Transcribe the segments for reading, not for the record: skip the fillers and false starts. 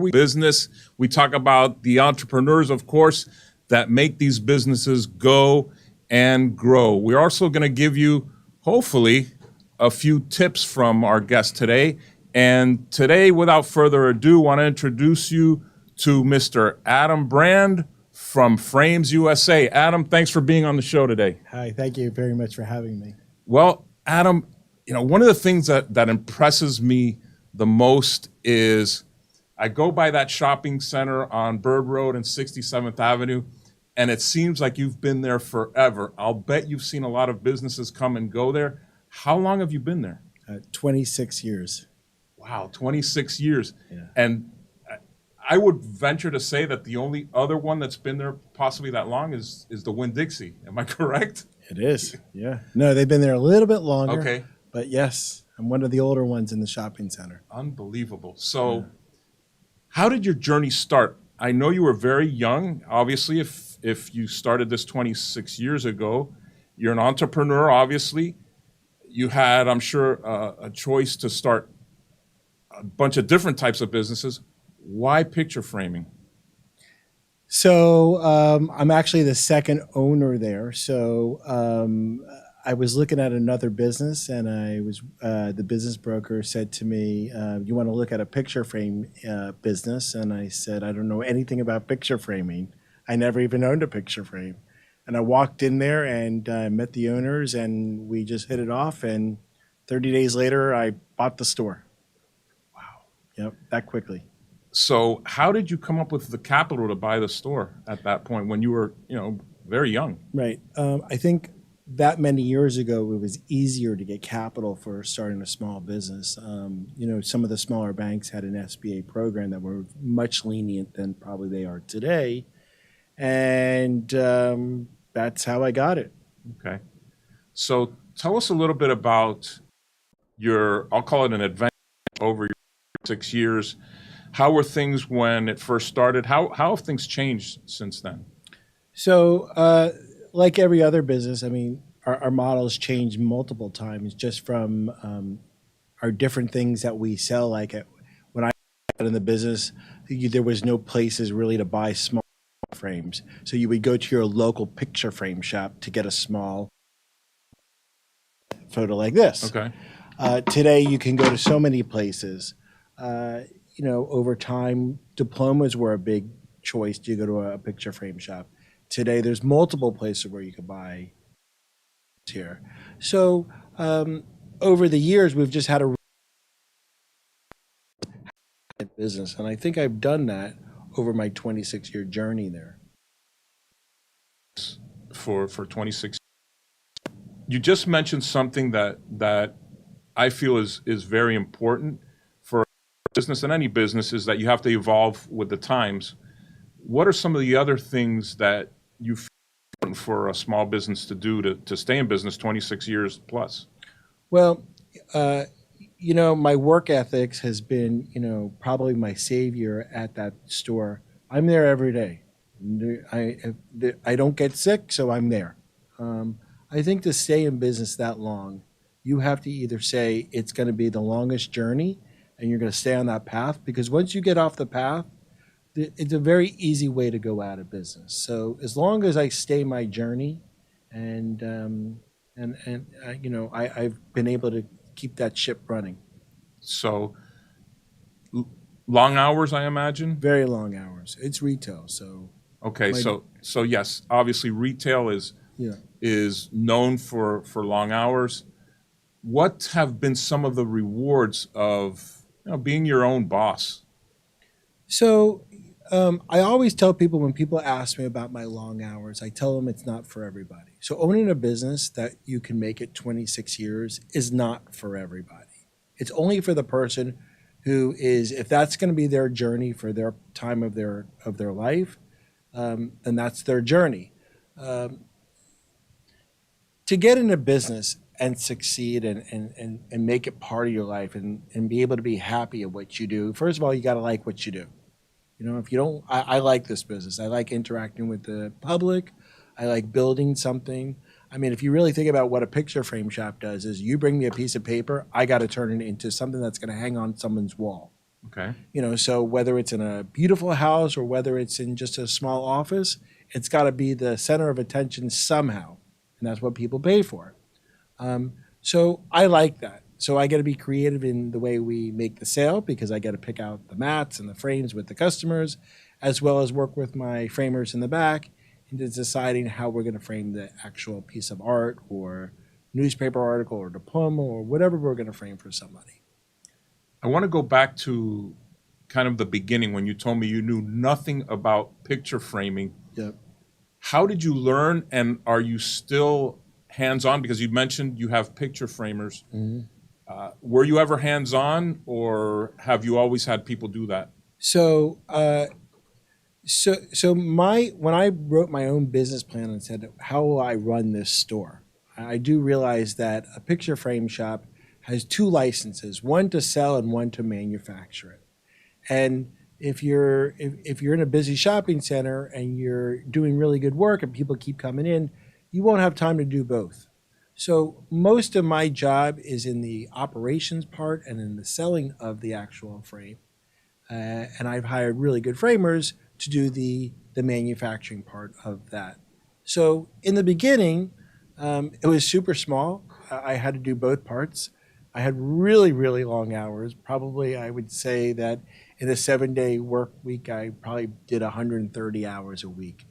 business. We talk about the entrepreneurs, of course, that make these businesses go and grow. We're also going to give you, hopefully, a few tips from our guest today. And today, without further ado, I want to introduce you to Mr. Adam Brand from Frames USA. Adam, thanks for being on the show today. Hi, thank you very much for having me. Well, Adam, one of the things that impresses me the most is I go by that shopping center on Bird Road and 67th Avenue, and it seems like you've been there forever. I'll bet you've seen a lot of businesses come and go there. How long have you been there? 26 years. Wow, 26 years. Yeah. And I would venture to say that the only other one that's been there possibly that long is the Winn-Dixie. Am I correct? It is, yeah. No, they've been there a little bit longer. Okay. But yes, I'm one of the older ones in the shopping center. Unbelievable. So how did your journey start? I know you were very young. Obviously, if you started this 26 years ago, you're an entrepreneur, obviously. You had, I'm sure, a choice to start a bunch of different types of businesses. Why picture framing? So I'm actually the second owner there. So I was looking at another business, and the business broker said to me, "You want to look at a picture frame business?" And I said, "I don't know anything about picture framing. I never even owned a picture frame." And I walked in there and met the owners, and we just hit it off. And 30 days later, I bought the store. Wow. Yep, that quickly. So how did you come up with the capital to buy the store at that point when you were, very young? Right. I think that many years ago, it was easier to get capital for starting a small business. Some of the smaller banks had an SBA program that were much lenient than probably they are today. And that's how I got it. Okay. So tell us a little bit about I'll call it an adventure over your 6 years. How were things when it first started? How have things changed since then? So like every other business, I mean, our models changed multiple times just from our different things that we sell. When I got in the business, there was no places really to buy small frames. So you would go to your local picture frame shop to get a small photo like this. Okay. Today, you can go to so many places. Over time, diplomas were a big choice to go to a picture frame shop. Today, there's multiple places where you could buy here. So over the years, we've just had a business, and I think I've done that over my 26-year journey there. For 26, you just mentioned something that I feel is very important for business and any business, is that you have to evolve with the times. What are some of the other things that you feel important for a small business to do to stay in business 26 years plus? Well, my work ethics has been, probably my savior at that store. I'm there every day. I don't get sick, so I'm there. I think to stay in business that long, you have to either say it's going to be the longest journey and you're going to stay on that path, because once you get off the path, it's a very easy way to go out of business. So as long as I stay my journey, and I've been able to keep that ship running. So long hours, I imagine? Very long hours. It's retail, so. Okay, so yes, obviously retail is known for long hours. What have been some of the rewards of being your own boss? So I always tell people, when people ask me about my long hours, I tell them it's not for everybody. So owning a business that you can make it 26 years is not for everybody. It's only for the person who is, if that's going to be their journey for their time of their life, then that's their journey. To get in a business and succeed and make it part of your life and be able to be happy at what you do, first of all, you got to like what you do. If you don't, I like this business. I like interacting with the public. I like building something. I mean, if you really think about what a picture frame shop does, is you bring me a piece of paper, I got to turn it into something that's going to hang on someone's wall. Okay. So whether it's in a beautiful house or whether it's in just a small office, it's got to be the center of attention somehow, and that's what people pay for. So I like that. So I got to be creative in the way we make the sale because I got to pick out the mats and the frames with the customers, as well as work with my framers in the back into deciding how we're going to frame the actual piece of art or newspaper article or diploma or whatever we're going to frame for somebody. I want to go back to kind of the beginning when you told me you knew nothing about picture framing. Yep. How did you learn, and are you still hands-on? Because you mentioned you have picture framers. Were you ever hands-on, or have you always had people do that? So, when I wrote my own business plan and said, how will I run this store? I do realize that a picture frame shop has two licenses, one to sell and one to manufacture it. And if you're in a busy shopping center and you're doing really good work and people keep coming in, you won't have time to do both. So most of my job is in the operations part and in the selling of the actual frame. And I've hired really good framers to do the manufacturing part of that. So in the beginning, it was super small. I had to do both parts. I had really, really long hours. Probably I would say that in a 7-day work week, I probably did 130 hours a week.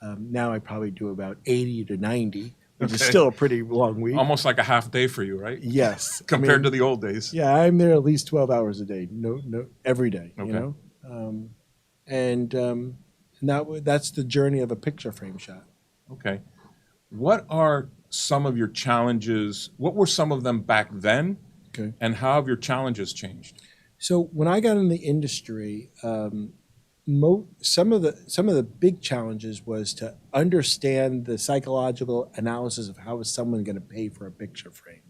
Now I probably do about 80 to 90, which is still a pretty long week. Almost like a half day for you, right? Yes. Compared to the old days. Yeah, I'm there at least 12 hours a day. No, every day. Okay. That's the journey of a picture frame shop. Okay. What are some of your challenges? What were some of them back then? Okay. And how have your challenges changed? So when I got in the industry, some of the big challenges was to understand the psychological analysis of how is someone going to pay for a picture frame.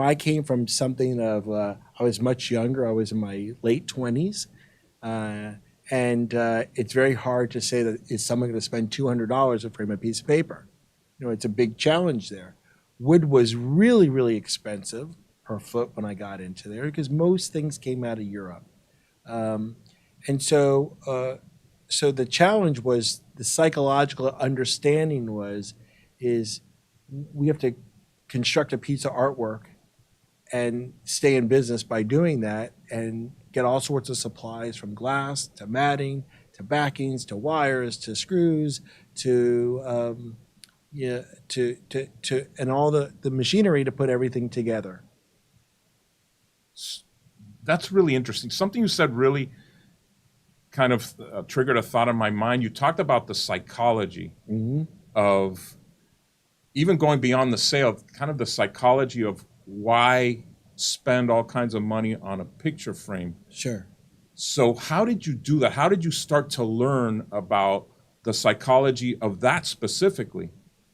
I came from something of I was much younger. I was in my late 20s, and it's very hard to say that is someone going to spend $200 to frame a piece of paper. It's a big challenge there. Wood was really, really expensive per foot when I got into there because most things came out of Europe. And so the challenge was the psychological understanding is we have to construct a piece of artwork and stay in business by doing that and get all sorts of supplies from glass to matting to backings to wires to screws to and all the machinery to put everything together. That's really interesting. Something you said really kind of triggered a thought in my mind. You talked about the psychology of even going beyond the sale, kind of the psychology of why spend all kinds of money on a picture frame. Sure. So how did you do that? How did you start to learn about the psychology of that specifically?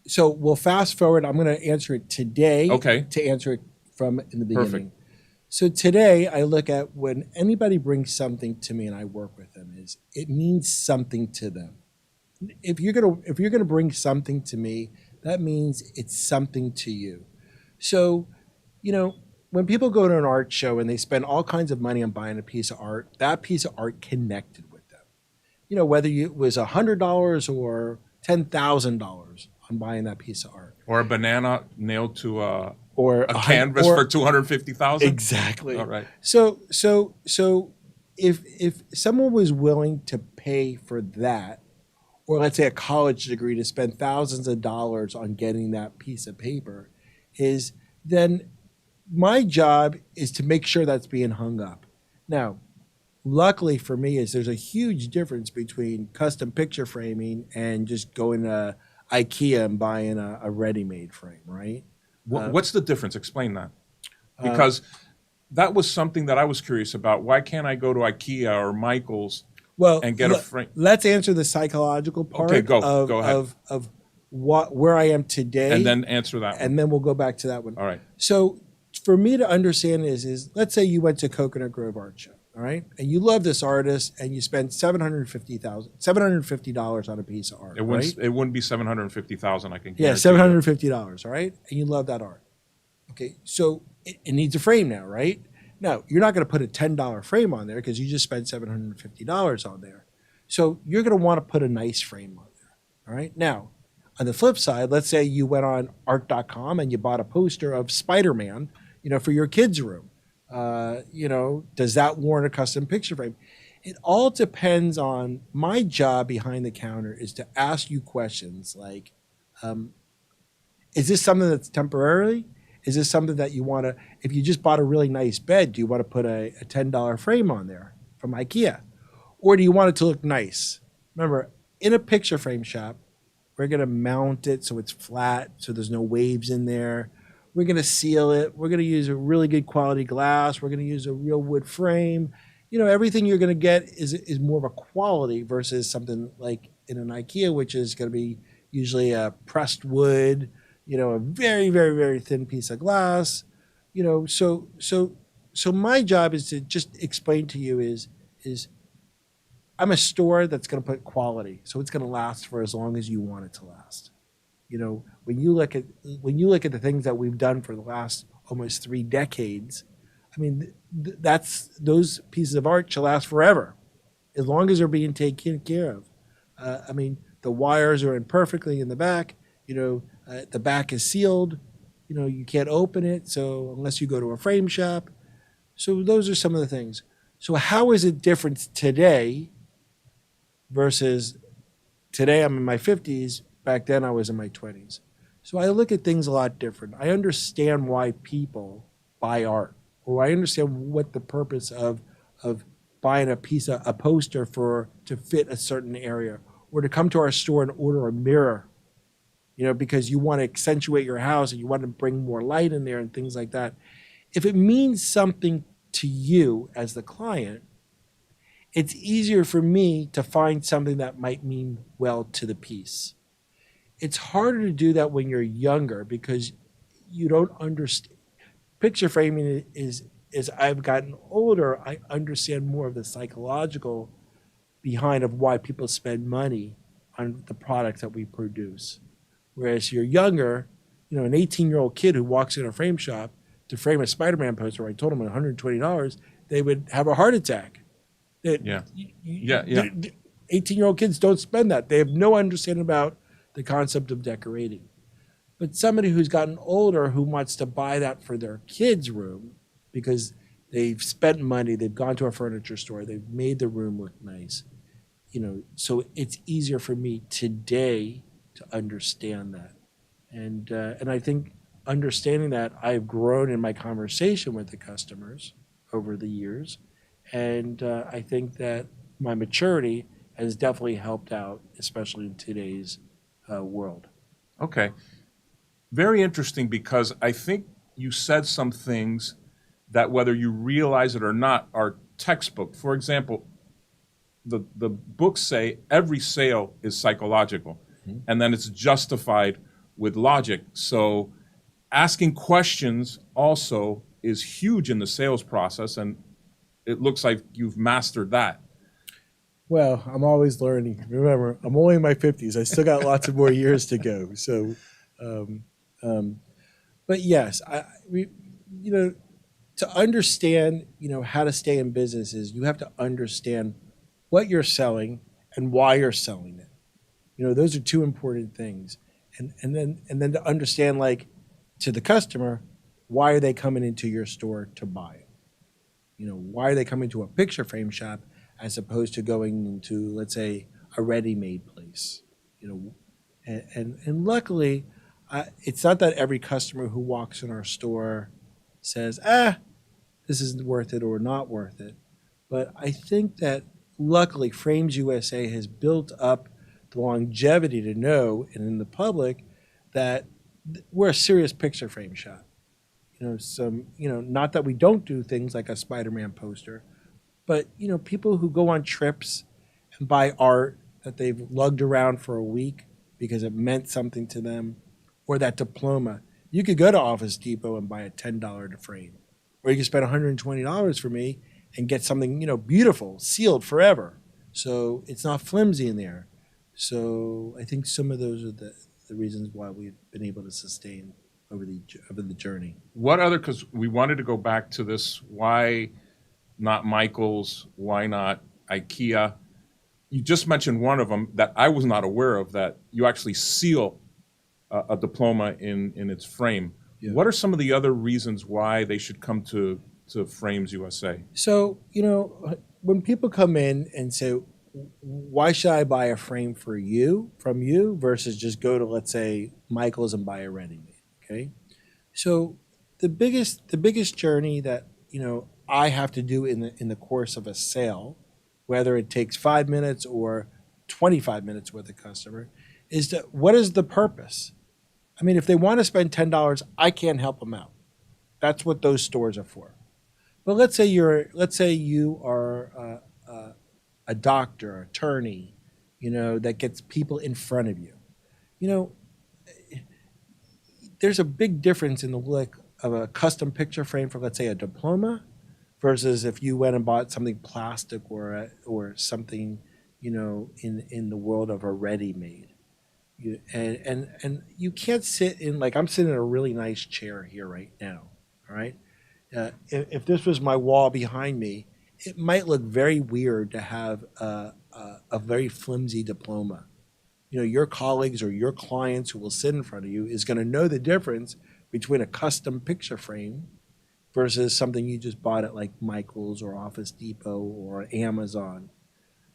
So we'll fast forward. I'm going to answer it today. Okay. To answer it from in the beginning. Perfect. So today I look at when anybody brings something to me and I work with them is it means something to them. If you're gonna bring something to me, that means it's something to you. So, when people go to an art show and they spend all kinds of money on buying a piece of art, that piece of art connected with them. Whether it was $100 or $10,000 on buying that piece of art, Or a banana nailed to a canvas or for $250,000? Exactly. All right. So if someone was willing to pay for that, or let's say a college degree to spend thousands of dollars on getting that piece of paper, then my job is to make sure that's being hung up. Now, luckily for me there's a huge difference between custom picture framing and just going to IKEA and buying a ready-made frame, right? What's the difference? Explain that. Because that was something that I was curious about. Why can't I go to IKEA or Michael's and get a frame? Let's answer the psychological part Go ahead. of where I am today. And then answer that one. And then we'll go back to that one. All right. So for me to understand is let's say you went to Coconut Grove Art Show, all right? And you love this artist and you spent $750 on a piece of art, It wouldn't be $750,000, I can guarantee. Yeah, $750, all right? And you love that art. Okay, so it needs a frame now, right? Now, you're not going to put a $10 frame on there because you just spent $750 on there. So you're going to want to put a nice frame on there. All right. Now, on the flip side, let's say you went on art.com and you bought a poster of Spider-Man, for your kids' room. Does that warrant a custom picture frame? It all depends on my job behind the counter is to ask you questions like, is this something that's temporary? Is this something that you want to, if you just bought a really nice bed, do you want to put a $10 frame on there from IKEA? Or do you want it to look nice? Remember, in a picture frame shop, we're going to mount it so it's flat, so there's no waves in there. We're going to seal it. We're going to use a really good quality glass. We're going to use a real wood frame. Everything you're going to get is more of a quality versus something like in an IKEA, which is going to be usually a pressed wood, a very, very, very thin piece of glass. So my job is to just explain to you is I'm a store that's going to put quality, so it's going to last for as long as you want it to last. When you look at the things that we've done for the last almost 3 decades, I mean, those pieces of art shall last forever, as long as they're being taken care of. The wires are in perfectly in the back. The back is sealed. You can't open it, so unless you go to a frame shop. So those are some of the things. So how is it different today versus today? I'm in my 50s. Back then I was in my 20s. So I look at things a lot different. I understand why people buy art, or I understand what the purpose of buying a poster to fit a certain area, or to come to our store and order a mirror, because you want to accentuate your house and you want to bring more light in there and things like that. If it means something to you as the client, it's easier for me to find something that might mean well to the piece. It's harder to do that when you're younger because you don't understand. Picture framing is as I've gotten older, I understand more of the psychological behind of why people spend money on the products that we produce. Whereas you're younger, an 18-year-old kid who walks in a frame shop to frame a Spider-Man poster, I told them $120, they would have a heart attack. Yeah. 18-year-old kids don't spend that. They have no understanding about the concept of decorating. But somebody who's gotten older who wants to buy that for their kid's room because they've spent money, they've gone to a furniture store, they've made the room look nice, so it's easier for me today to understand that. And I think understanding that, I've grown in my conversation with the customers over the years. And I think that my maturity has definitely helped out, especially in today's world. Okay. Very interesting, because I think you said some things that, whether you realize it or not, are textbook. For example, the books say every sale is psychological, and then it's justified with logic. So asking questions also is huge in the sales process, and it looks like you've mastered that. Well, I'm always learning. Remember, I'm only in my 50s. I still got lots of more years to go. So, but yes, to understand, how to stay in business is you have to understand what you're selling and why you're selling it. Those are two important things. And then to understand, like, to the customer, why are they coming into your store to buy it? Why are they coming to a picture frame shop as opposed to going into, let's say, a ready-made place? And luckily, it's not that every customer who walks in our store says, this isn't worth it or not worth it. But I think that luckily Frames USA has built up the longevity to know, and in the public, that we're a serious picture frame shop. Not that we don't do things like a Spider-Man poster, but, people who go on trips and buy art that they've lugged around for a week because it meant something to them, or that diploma. You could go to Office Depot and buy a $10 to frame, or you could spend $120 for me and get something, beautiful, sealed forever. So it's not flimsy in there. So I think some of those are the reasons why we've been able to sustain over the journey. What other, because we wanted to go back to this, why not Michael's? Why not IKEA? You just mentioned one of them that I was not aware of, that you actually seal a diploma in its frame. Yeah. What are some of the other reasons why they should come to Frames USA? So, when people come in and say, why should I buy a frame from you versus just go to, let's say, Michael's and buy a ready-made? Okay. So the biggest journey that, I have to do in the course of a sale, whether it takes 5 minutes or 25 minutes with a customer, is that what is the purpose? I mean, if they want to spend $10, I can't help them out. That's what those stores are for. But let's say you are a doctor, attorney, that gets people in front of you. There's a big difference in the look of a custom picture frame for, let's say, a diploma, versus if you went and bought something plastic or something, in the world of a ready-made. And you can't sit in, like, I'm sitting in a really nice chair here right now. All right. If this was my wall behind me, it might look very weird to have a very flimsy diploma. Your colleagues or your clients who will sit in front of you is going to know the difference between a custom picture frame versus something you just bought at, like, Michael's or Office Depot or Amazon.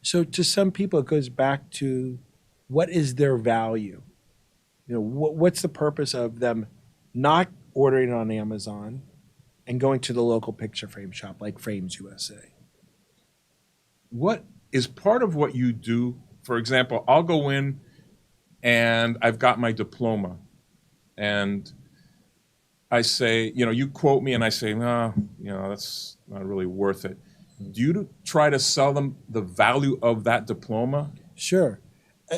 So to some people, it goes back to, what is their value? What's the purpose of them not ordering on Amazon and going to the local picture frame shop like Frames USA? What is part of what you do? For example, I'll go in and I've got my diploma, and I say, you quote me, and I say, no, that's not really worth it. Do you try to sell them the value of that diploma? Sure.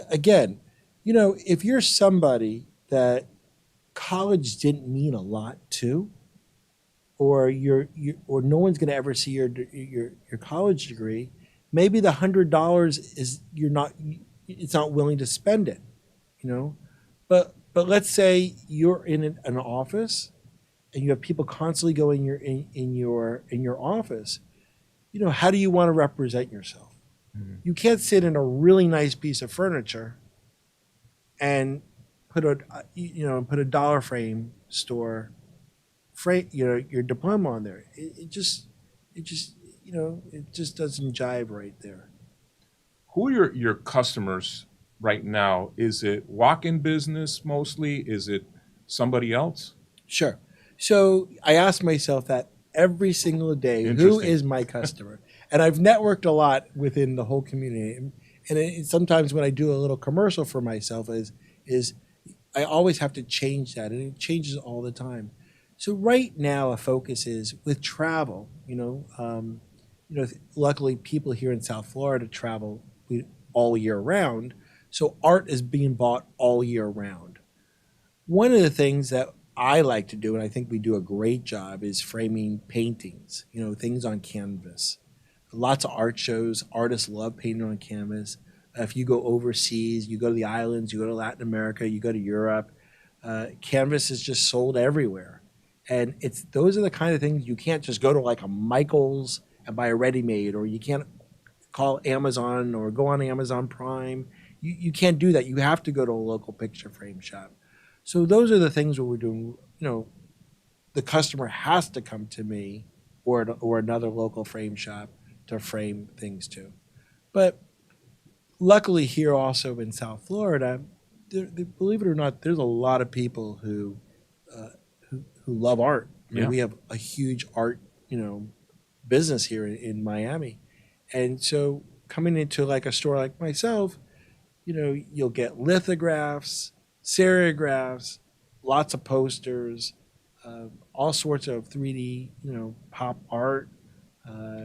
Again, if you're somebody that college didn't mean a lot to, or or no one's going to ever see your college degree, maybe the $100 is it's not willing to spend it, But let's say you're in an office and you have people constantly going in your office. How do you want to represent yourself? Mm-hmm. You can't sit in a really nice piece of furniture and put a dollar frame store your diploma on there. It just doesn't jive right there. Who are your customers right now? Is it walk-in business mostly? Is it somebody else? Sure. So I ask myself that every single day, who is my customer? And I've networked a lot within the whole community. And sometimes when I do a little commercial for myself is I always have to change that, and it changes all the time. So right now, a focus is with travel. Luckily people here in South Florida travel all year round. So art is being bought all year round. One of the things that I like to do, and I think we do a great job, is framing paintings, things on canvas. Lots of art shows, artists love painting on canvas. If you go overseas, you go to the islands, you go to Latin America, you go to Europe, canvas is just sold everywhere. And those are the kind of things you can't just go to, like, a Michael's and buy a ready-made, or you can't call Amazon or go on Amazon Prime. You can't do that. You have to go to a local picture frame shop. So those are the things that we're doing. The customer has to come to me or another local frame shop to frame things to. But luckily here also in South Florida, believe it or not, there's a lot of people who love art. I mean, we have a huge art, business here in Miami. And so coming into, like, a store like myself, you'll get lithographs, seriographs, lots of posters, all sorts of 3D, pop art.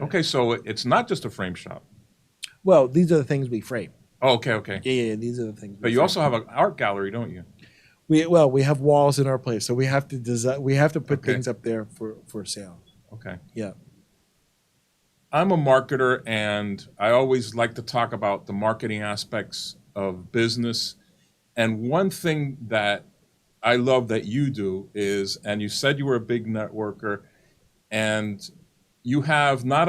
Okay, so it's not just a frame shop. Well, these are the things we frame. Oh, okay. Yeah, these are the things. But you also have an art gallery, don't you? We have walls in our place, so we have to design. We have to put things up there for sale. Okay. Yeah. I'm a marketer, and I always like to talk about the marketing aspects of business. And one thing that I love that you do is, and you said you were a big networker, and you have not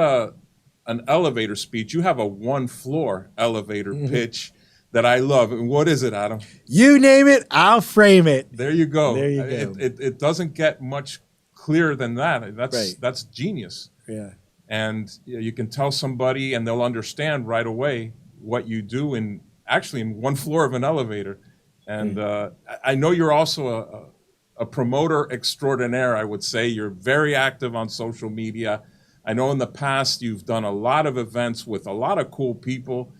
an elevator speech, you have a one floor elevator pitch that I love. And what is it, Adam? You name it, I'll frame it. There you go. There you go. It doesn't get much clearer than that. Right. That's genius. Yeah. And you can tell somebody and they'll understand right away what you do in actually in one floor of an elevator. And I know you're also a promoter extraordinaire, I would say. You're very active on social media. I know in the past you've done a lot of events with a lot of cool people,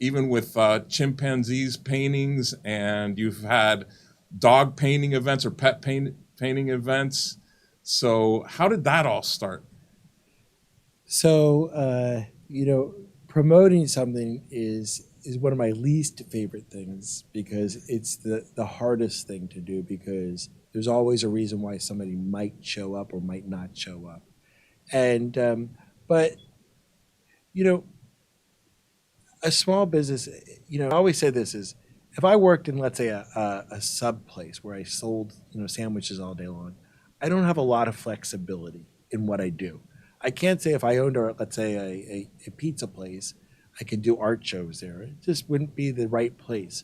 even with chimpanzees paintings, and you've had dog painting events or pet painting events. So how did that all start? So, promoting something is one of my least favorite things because it's the hardest thing to do because there's always a reason why somebody might show up or might not show up. And, but, a small business, I always say this is if I worked in, let's say, a sub place where I sold, sandwiches all day long, I don't have a lot of flexibility in what I do. I can't say if I owned, let's say, a pizza place, I could do art shows there. It just wouldn't be the right place.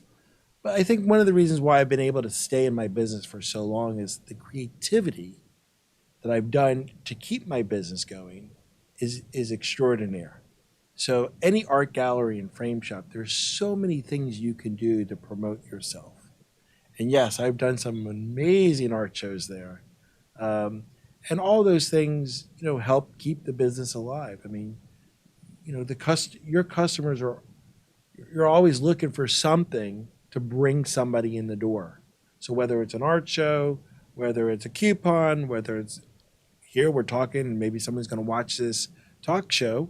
But I think one of the reasons why I've been able to stay in my business for so long is the creativity that I've done to keep my business going is extraordinary. So any art gallery and frame shop, there's so many things you can do to promote yourself. And yes, I've done some amazing art shows there. And all those things, help keep the business alive. I mean, your customers you're always looking for something to bring somebody in the door. So whether it's an art show, whether it's a coupon, whether it's here we're talking and maybe someone's going to watch this talk show,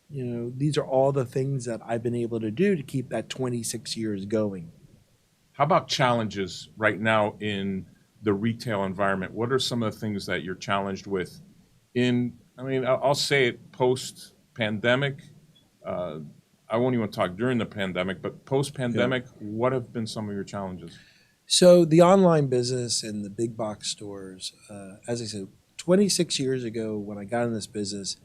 these are all the things that I've been able to do to keep that 26 years going. How about challenges right now in the retail environment? What are some of the things that you're challenged with I'll say it post-pandemic. I won't even talk during the pandemic, but post-pandemic, what have been some of your challenges? So the online business and the big box stores, as I said, 26 years ago when I got in this business,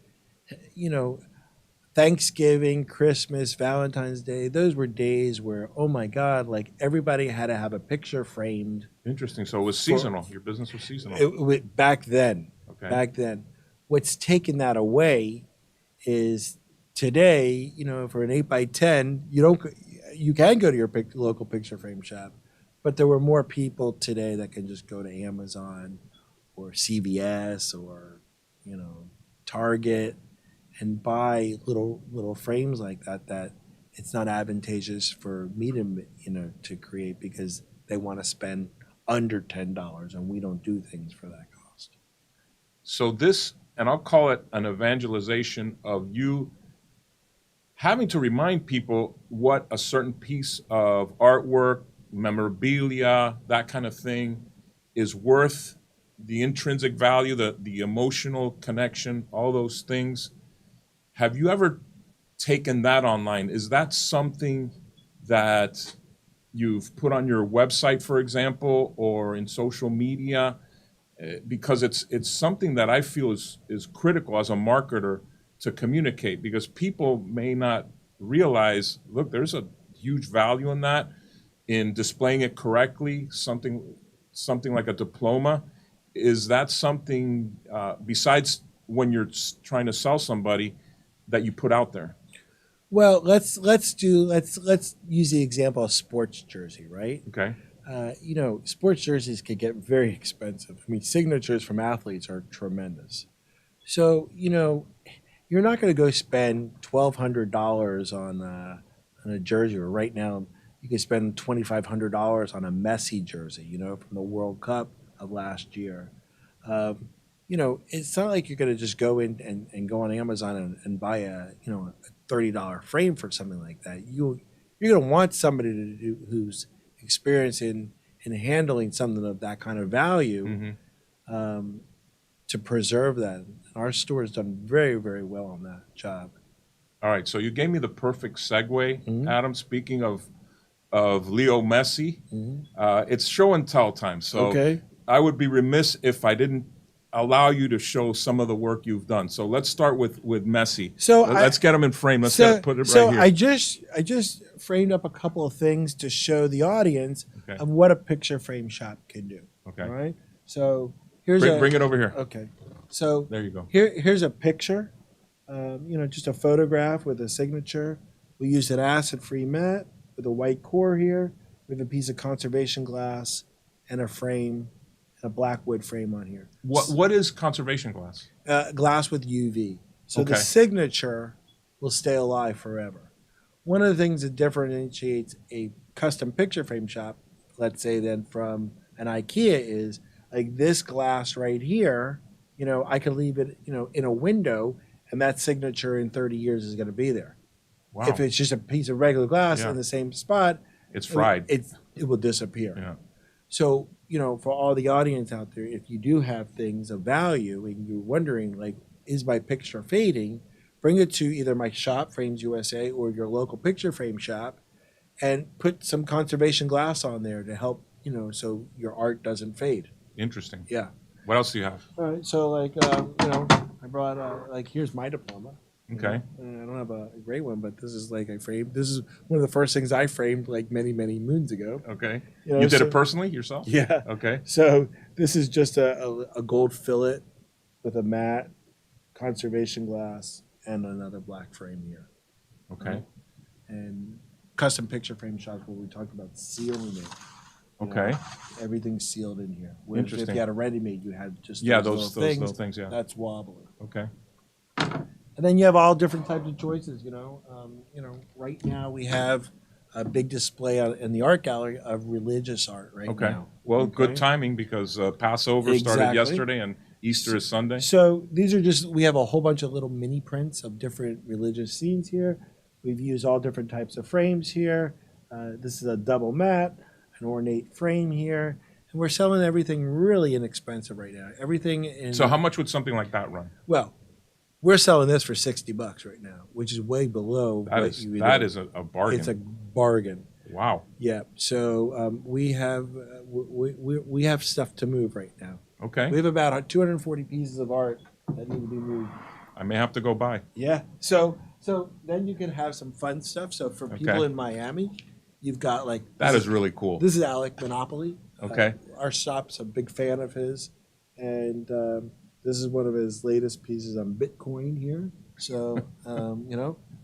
Thanksgiving, Christmas, Valentine's Day, those were days where, oh my God, like everybody had to have a picture framed. Interesting. So it was seasonal. Your business was seasonal. Back then. Okay. Back then. What's taken that away is today, for an 8x10, you can go to your local picture frame shop, but there were more people today that can just go to Amazon or CVS or, Target and buy little frames like that it's not advantageous for me to create because they want to spend under $10 and we don't do things for that cost. So this, and I'll call it an evangelization of you having to remind people what a certain piece of artwork, memorabilia, that kind of thing is worth, the intrinsic value, the emotional connection, all those things. Have you ever taken that online? Is that something that you've put on your website, for example, or in social media? Because it's something that I feel is critical as a marketer to communicate, because people may not realize, look, there's a huge value in that, in displaying it correctly, something like a diploma. Is that something, besides when you're trying to sell somebody, that you put out there? Well, let's use the example of sports jersey, right? Okay. Sports jerseys can get very expensive. I mean, signatures from athletes are tremendous. So, you're not going to go spend $1,200 on a jersey, or right now you can spend $2,500 on a Messi jersey, from the World Cup of last year. It's not like you're going to just go in and go on Amazon and buy a $30 frame for something like that. You're going to want somebody who's experienced in handling something of that kind of value, to preserve that. Our store has done very, very well on that job. All right, so you gave me the perfect segue, Adam. Speaking of of Leo Messi. It's show and tell time. So Okay. I would be remiss if I didn't allow you to show some of the work you've done. So let's start with Messi. So let's get him in frame. Let's put it right so here. I just framed up a couple of things to show the audience Okay. of what a picture frame shop can do. Okay. All right. So here's Bring it over here. Okay. So There you go. here's a picture. Just a photograph with a signature. We used an acid-free mat with a white core here. We have a piece of conservation glass and a frame, and a black wood frame on here. What is conservation glass? Glass with UV. So the Okay. signature will stay alive forever. One of the things that differentiates a custom picture frame shop, let's say then from an IKEA, is like this glass right here. I could leave it, in a window, and that signature in 30 years is going to be there. Wow. If it's just a piece of regular glass Yeah. in the same spot, It's fried. it will disappear. Yeah. So, for all the audience out there, if you do have things of value and you're wondering, like, is my picture fading, bring it to either my shop, Frames USA, or your local picture frame shop, and put some conservation glass on there to help, so your art doesn't fade. Interesting. Yeah. What else do you have? All right. So, I brought, here's my diploma. Okay. And I don't have a great one, but this is like I framed. This is one of the first things I framed like many, many moons ago. Okay. You You did it personally yourself? Yeah. Okay. So this is just a gold fillet with a matte conservation glass and another black frame here. Okay. And custom picture frame shops where we talked about sealing it. Okay. Everything's sealed in here. Whereas if Interesting. you had a ready-made, you had just those little things. Yeah. That's wobbly. Okay. And then you have all different types of choices. Right now we have a big display in the art gallery of religious art right Okay. now. Well, Okay. good timing because Passover started Exactly. yesterday and Easter is Sunday. So these are we have a whole bunch of little mini prints of different religious scenes here. We've used all different types of frames here. This is a double matte, an ornate frame here. And we're selling everything really inexpensive right now. Everything in. So how much would something like that run? Well, we're selling this for $60 right now, which is way below That what is you would that do. is a bargain. It's a bargain. Wow. Yeah. So we have stuff to move right now. Okay. We have about 240 pieces of art that need to be moved. I may have to go by. Yeah. So then you can have some fun stuff. So for people in Miami, you've got like That is really cool. this is Alec Monopoly. Okay. Our shop's a big fan of his, and this is one of his latest pieces on Bitcoin here. So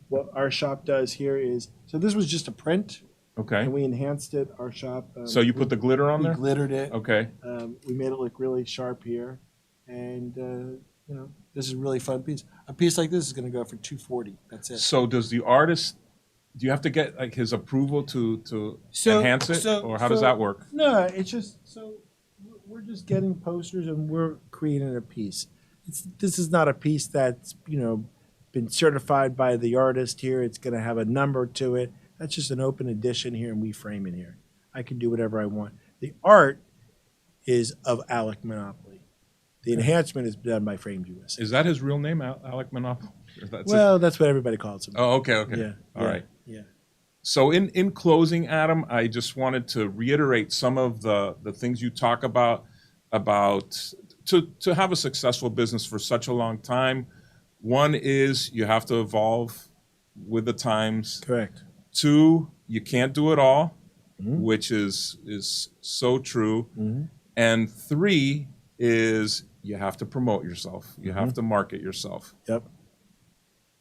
what our shop does here is this was just a print, Okay. and we enhanced it. Our shop. So you put the glitter on we there? glittered it. Okay. We made it look really sharp here, and this is a really fun piece. A piece like this is going to go for $240. That's it. So does the artist? Do you have to get like his approval to enhance it, or how does that work? No, it's just we're just getting posters and we're creating a piece. This is not a piece that's been certified by the artist here. It's going to have a number to it. That's just an open edition here, and we frame it here. I can do whatever I want. The art is of Alec Monopoly. The enhancement is done by Frames USA. Is that his real name, Alec Monopoly? That's what everybody calls him. Oh, okay. Yeah. All right. Yeah. So in closing, Adam, I just wanted to reiterate some of the things you talk about to have a successful business for such a long time. One is you have to evolve with the times. Correct. Two, you can't do it all, Mm-hmm. which is so true. Mm-hmm. And three is you have to promote yourself. You Mm-hmm. have to market yourself. Yep.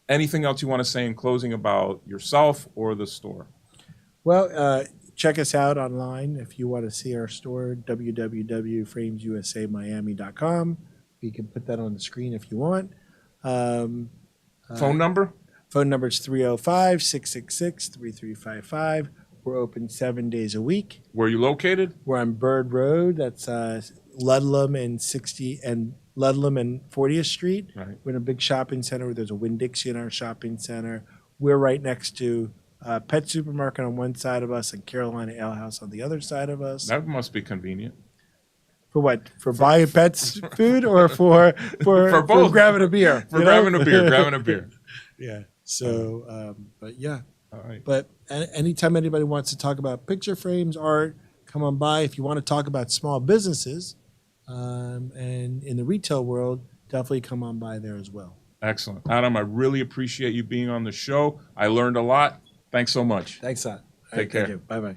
Anything else you want to say in closing about yourself or the store? Well, check us out online if you want to see our store, www.framesusa.miami.com. We can put that on the screen if you want. Phone number? Phone number is 305-666-3355. We're open 7 days a week. Where are you located? We're on Bird Road. That's Ludlam and 40th Street. Right. We're in a big shopping center. There's a Winn-Dixie in our shopping center. We're right next to Pet Supermarket on one side of us and Carolina Ale House on the other side of us. That must be convenient. For what? For buying pets food or for For both. grabbing a beer? For grabbing a beer. Yeah. So, but yeah. All right. But anytime anybody wants to talk about picture frames, art, come on by. If you want to talk about small businesses and in the retail world, definitely come on by there as well. Excellent. Adam, I really appreciate you being on the show. I learned a lot. Thanks so much. Thanks, Son. Take care. Thank you. Bye-bye.